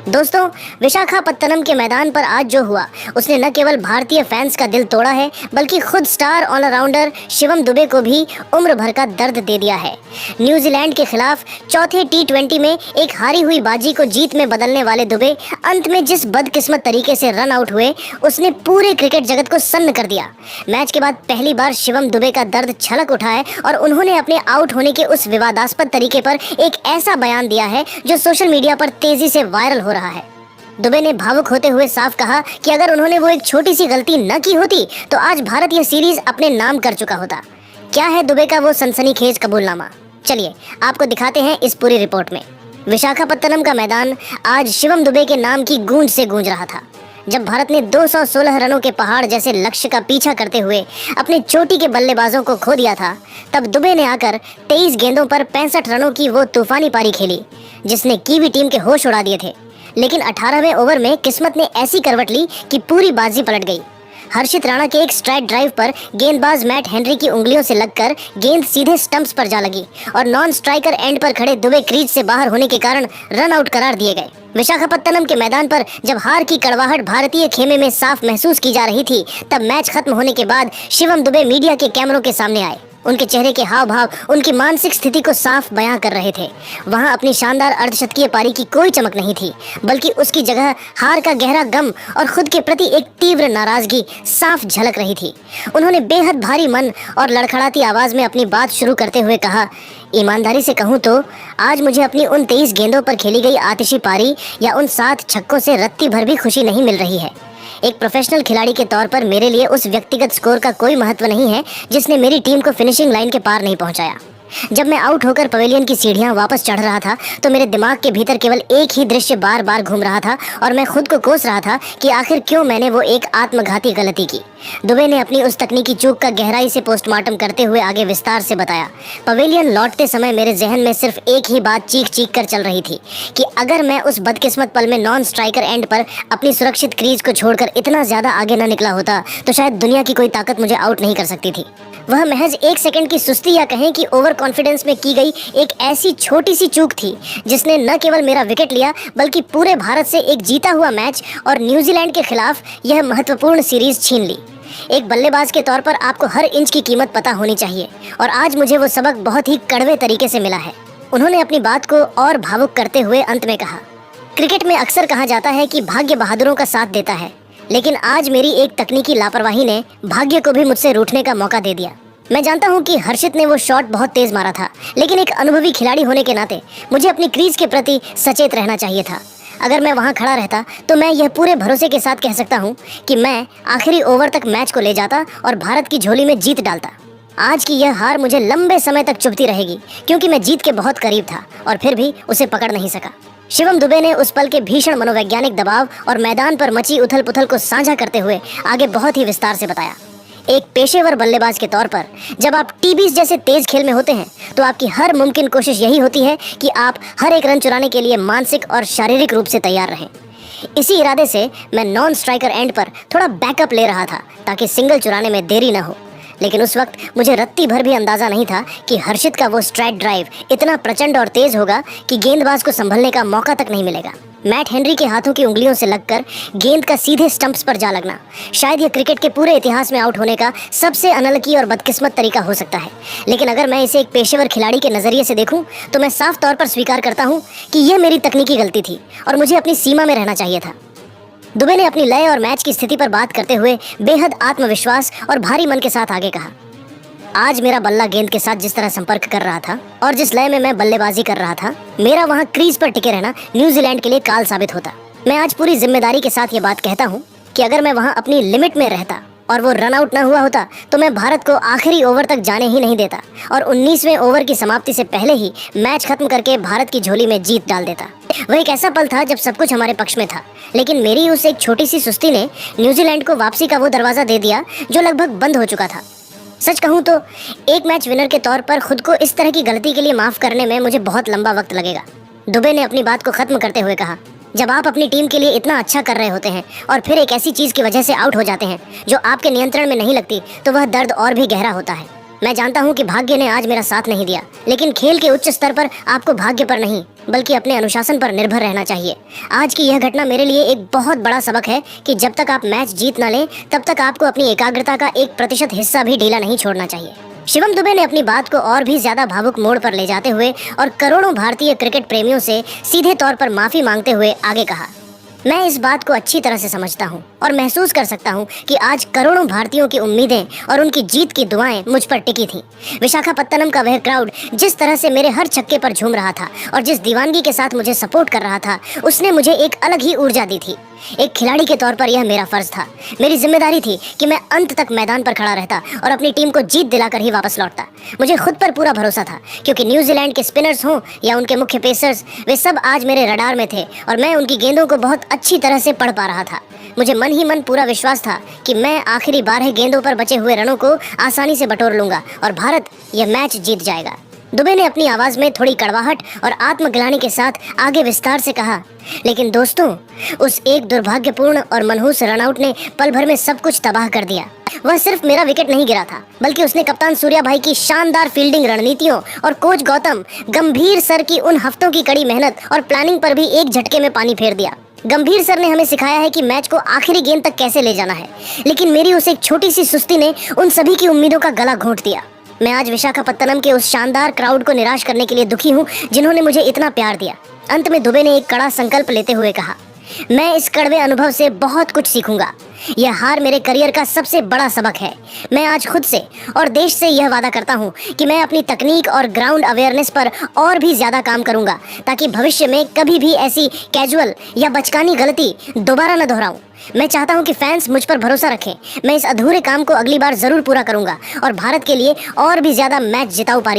दोस्तों, विशाखापत्तनम के मैदान पर आज जो हुआ उसने न केवल भारतीय फैंस का दिल तोड़ा है बल्कि खुद स्टार ऑलराउंडर शिवम दुबे को भी उम्र भर का दर्द दे दिया है। न्यूजीलैंड के खिलाफ चौथे टी20 में एक हारी हुई बाजी को जीत में बदलने वाले दुबे अंत में जिस बदकिस्मत तरीके से रन आउट हुए उसने पूरे क्रिकेट जगत को सन्न कर दिया। मैच के बाद पहली बार शिवम दुबे का दर्द छलक उठा है और उन्होंने अपने आउट होने के उस विवादास्पद तरीके पर एक ऐसा बयान दिया है जो सोशल मीडिया पर तेजी से वायरल हो रहा है। दुबे ने भावुक होते हुए साफ कहा कि अगर उन्होंने वो एक छोटी सी गलती न की होती तो आज भारत यह सीरीज अपने नाम कर चुका होता। क्या है दुबे का वो सनसनीखेज कबूलनामा, चलिए आपको दिखाते हैं इस पूरी रिपोर्ट में। विशाखापत्तनम का मैदान आज शिवम दुबे के नाम की गूंज से गूंज रहा था। जब भारत ने 216 रनों के पहाड़ जैसे लक्ष्य का पीछा करते हुए अपने चोटी के बल्लेबाजों को खो दिया था, तब दुबे ने आकर 23 गेंदों पर 65 रनों की वो तूफानी पारी खेली जिसने कीवी टीम के होश उड़ा दिए थे। लेकिन 18वें ओवर में किस्मत ने ऐसी करवट ली कि पूरी बाजी पलट गई। हर्षित राणा के एक स्ट्राइक ड्राइव पर गेंदबाज मैट हेनरी की उंगलियों से लगकर गेंद सीधे स्टंप्स पर जा लगी और नॉन स्ट्राइकर एंड पर खड़े दुबे क्रीज से बाहर होने के कारण रन आउट करार दिए गए। विशाखापत्तनम के मैदान पर जब हार की कड़वाहट भारतीय खेमे में साफ महसूस की जा रही थी, तब मैच खत्म होने के बाद शिवम दुबे मीडिया के कैमरों के सामने आए। उनके चेहरे के हाव भाव उनकी मानसिक स्थिति को साफ बयां कर रहे थे। वहां अपनी शानदार अर्धशतकीय पारी की कोई चमक नहीं थी, बल्कि उसकी जगह हार का गहरा गम और खुद के प्रति एक तीव्र नाराजगी साफ झलक रही थी। उन्होंने बेहद भारी मन और लड़खड़ाती आवाज में अपनी बात शुरू करते हुए कहा, ईमानदारी से कहूँ तो आज मुझे अपनी उन 23 गेंदों पर खेली गई आतिशी पारी या उन 7 छक्कों से रत्ती भर भी खुशी नहीं मिल रही है। एक प्रोफेशनल खिलाड़ी के तौर पर मेरे लिए उस व्यक्तिगत स्कोर का कोई महत्व नहीं है जिसने मेरी टीम को फिनिशिंग लाइन के पार नहीं पहुंचाया। जब मैं आउट होकर पवेलियन की सीढ़ियां वापस चढ़ रहा था तो मेरे दिमाग के भीतर केवल एक ही दृश्य बार बार घूम रहा था और मैं खुद को कोस रहा था कि आखिर क्यों मैंने वो एक आत्मघाती गलती की। दुबे ने अपनी उस तकनीकी चूक का गहराई से पोस्टमार्टम करते हुए आगे विस्तार से बताया, पवेलियन लौटते समय मेरे जहन में सिर्फ एक ही बात चीख चीख कर चल रही थी कि अगर मैं उस बदकिस्मत पल में नॉन स्ट्राइकर एंड पर अपनी सुरक्षित क्रीज को छोड़कर इतना ज्यादा आगे न निकला होता तो शायद दुनिया की कोई ताकत मुझे आउट नहीं कर सकती थी। वह महज 1 सेकंड की सुस्ती या कहें कि ओवर कॉन्फिडेंस में की गई एक ऐसी छोटी सी चूक थी जिसने न केवल मेरा विकेट लिया बल्कि पूरे भारत से एक जीता हुआ मैच और न्यूजीलैंड के खिलाफ यह महत्वपूर्ण सीरीज छीन ली। एक बल्लेबाज के तौर पर आपको हर इंच की कीमत पता होनी चाहिए और आज मुझे वो सबक बहुत ही कड़वे तरीके से मिला है। उन्होंने अपनी बात को और भावुक करते हुए अंत में कहा, क्रिकेट में अक्सर कहा जाता है कि भाग्य बहादुरों का साथ देता है, लेकिन आज मेरी एक तकनीकी लापरवाही ने भाग्य को भी मुझसे रूठने का मौका दे दिया। मैं जानता हूं कि हर्षित ने वो शॉट बहुत तेज मारा था, लेकिन एक अनुभवी खिलाड़ी होने के नाते मुझे अपनी क्रीज के प्रति सचेत रहना चाहिए था। अगर मैं वहां खड़ा रहता तो मैं यह पूरे भरोसे के साथ कह सकता हूं कि मैं आखिरी ओवर तक मैच को ले जाता और भारत की झोली में जीत डालता। आज की यह हार मुझे लंबे समय तक चुभती रहेगी क्योंकि मैं जीत के बहुत करीब था और फिर भी उसे पकड़ नहीं सका। शिवम दुबे ने उस पल के भीषण मनोवैज्ञानिक दबाव और मैदान पर मची उथल पुथल को साझा करते हुए आगे बहुत ही विस्तार से बताया। एक पेशेवर बल्लेबाज के तौर पर जब आप टी20 जैसे तेज खेल में होते हैं तो आपकी हर मुमकिन कोशिश यही होती है कि आप हर एक रन चुराने के लिए मानसिक और शारीरिक रूप से तैयार रहें। इसी इरादे से मैं नॉन स्ट्राइकर एंड पर थोड़ा बैकअप ले रहा था ताकि सिंगल चुराने में देरी न हो, लेकिन उस वक्त मुझे रत्ती भर भी अंदाजा नहीं था कि हर्षित का वो स्ट्राइक ड्राइव इतना प्रचंड और तेज होगा कि गेंदबाज को संभलने का मौका तक नहीं मिलेगा। मैट हेनरी के हाथों की उंगलियों से लगकर गेंद का सीधे स्टंप्स पर जा लगना शायद यह क्रिकेट के पूरे इतिहास में आउट होने का सबसे अनलकी और बदकिस्मत तरीका हो सकता है, लेकिन अगर मैं इसे एक पेशेवर खिलाड़ी के नजरिए से देखूं तो मैं साफ तौर पर स्वीकार करता हूं कि यह मेरी तकनीकी गलती थी और मुझे अपनी सीमा में रहना चाहिए था। दुबे ने अपनी लय और मैच की स्थिति पर बात करते हुए बेहद आत्मविश्वास और भारी मन के साथ आगे कहा, आज मेरा बल्ला गेंद के साथ जिस तरह संपर्क कर रहा था और जिस लय में मैं बल्लेबाजी कर रहा था, मेरा वहां क्रीज पर टिके रहना न्यूजीलैंड के लिए काल साबित होता। मैं आज पूरी जिम्मेदारी के साथ ये बात कहता हूं कि अगर मैं वहां अपनी लिमिट में रहता और वो रन आउट न हुआ होता तो मैं भारत को आखिरी ओवर तक जाने ही नहीं देता और 19वें ओवर की समाप्ति से पहले ही मैच खत्म करके भारत की झोली में जीत डाल देता। वह एक ऐसा पल था जब सब कुछ हमारे पक्ष में था, लेकिन मेरी उस एक छोटी सी सुस्ती ने न्यूजीलैंड को वापसी का वो दरवाजा दे दिया जो लगभग बंद हो चुका था। सच कहूँ तो एक मैच विनर के तौर पर खुद को इस तरह की गलती के लिए माफ करने में मुझे बहुत लंबा वक्त लगेगा। दुबे ने अपनी बात को खत्म करते हुए कहा, जब आप अपनी टीम के लिए इतना अच्छा कर रहे होते हैं और फिर एक ऐसी चीज की वजह से आउट हो जाते हैं जो आपके नियंत्रण में नहीं लगती तो वह दर्द और भी गहरा होता है। मैं जानता हूँ कि भाग्य ने आज मेरा साथ नहीं दिया, लेकिन खेल के उच्च स्तर पर आपको भाग्य पर नहीं बल्कि अपने अनुशासन पर निर्भर रहना चाहिए। आज की यह घटना मेरे लिए एक बहुत बड़ा सबक है कि जब तक आप मैच जीत ना लें तब तक आपको अपनी एकाग्रता का 1% हिस्सा भी ढीला नहीं छोड़ना चाहिए। शिवम दुबे ने अपनी बात को और भी ज्यादा भावुक मोड़ पर ले जाते हुए और करोड़ों भारतीय क्रिकेट प्रेमियों से सीधे तौर पर माफी मांगते हुए आगे कहा, मैं इस बात को अच्छी तरह से समझता हूँ और महसूस कर सकता हूँ कि आज करोड़ों भारतीयों की उम्मीदें और उनकी जीत की दुआएं मुझ पर टिकी थीं। विशाखापत्तनम का वह क्राउड जिस तरह से मेरे हर छक्के पर झूम रहा था और जिस दीवानगी के साथ मुझे सपोर्ट कर रहा था, उसने मुझे एक अलग ही ऊर्जा दी थी। एक खिलाड़ी के तौर पर यह मेरा फर्ज था, मेरी जिम्मेदारी थी कि मैं अंत तक मैदान पर खड़ा रहता और अपनी टीम को जीत दिलाकर ही वापस लौटता। मुझे खुद पर पूरा भरोसा था क्योंकि न्यूजीलैंड के स्पिनर्स हों या उनके मुख्य पेसर्स, वे सब आज मेरे रडार में थे और मैं उनकी गेंदों को बहुत अच्छी तरह से पढ़ पा रहा था। मुझे मन ही मन पूरा विश्वास था कि मैं आखिरी 12 गेंदों पर बचे हुए रनों को आसानी से बटोर लूंगा और भारत यह मैच जीत जाएगा। दुबे ने अपनी आवाज में थोड़ी कड़वाहट और आत्मग्लानि के साथ आगे विस्तार से कहा, लेकिन दोस्तों, उस एक दुर्भाग्यपूर्ण और मनहूस रनआउट ने पल भर में सब कुछ तबाह कर दिया। वह सिर्फ मेरा विकेट नहीं गिरा था, बल्कि उसने कप्तान सूर्या भाई की शानदार फील्डिंग रणनीतियों और कोच गौतम गंभीर सर की उन हफ्तों की कड़ी मेहनत और प्लानिंग पर भी एक झटके में पानी फेर दिया। गंभीर सर ने हमें सिखाया है कि मैच को आखिरी गेंद तक कैसे ले जाना है, लेकिन मेरी उस एक छोटी सी सुस्ती ने उन सभी की उम्मीदों का गला घोंट दिया। मैं आज विशाखापत्तनम के उस शानदार क्राउड को निराश करने के लिए दुखी हूँ जिन्होंने मुझे इतना प्यार दिया। अंत में दुबे ने एक कड़ा संकल्प लेते हुए कहा, मैं इस कड़वे अनुभव से बहुत कुछ सीखूंगा। यह हार मेरे करियर का सबसे बड़ा सबक है। मैं आज खुद से और देश से यह वादा करता हूं कि मैं अपनी तकनीक और ग्राउंड अवेयरनेस पर और भी ज्यादा काम करूंगा ताकि भविष्य में कभी भी ऐसी कैजुअल या बचकानी गलती दोबारा न दोहराऊं। मैं चाहता हूं कि फैंस मुझ पर भरोसा रखें। मैं इस अधूरे काम को अगली बार जरूर पूरा करूंगा और भारत के लिए और भी ज्यादा मैच जिताऊ पारी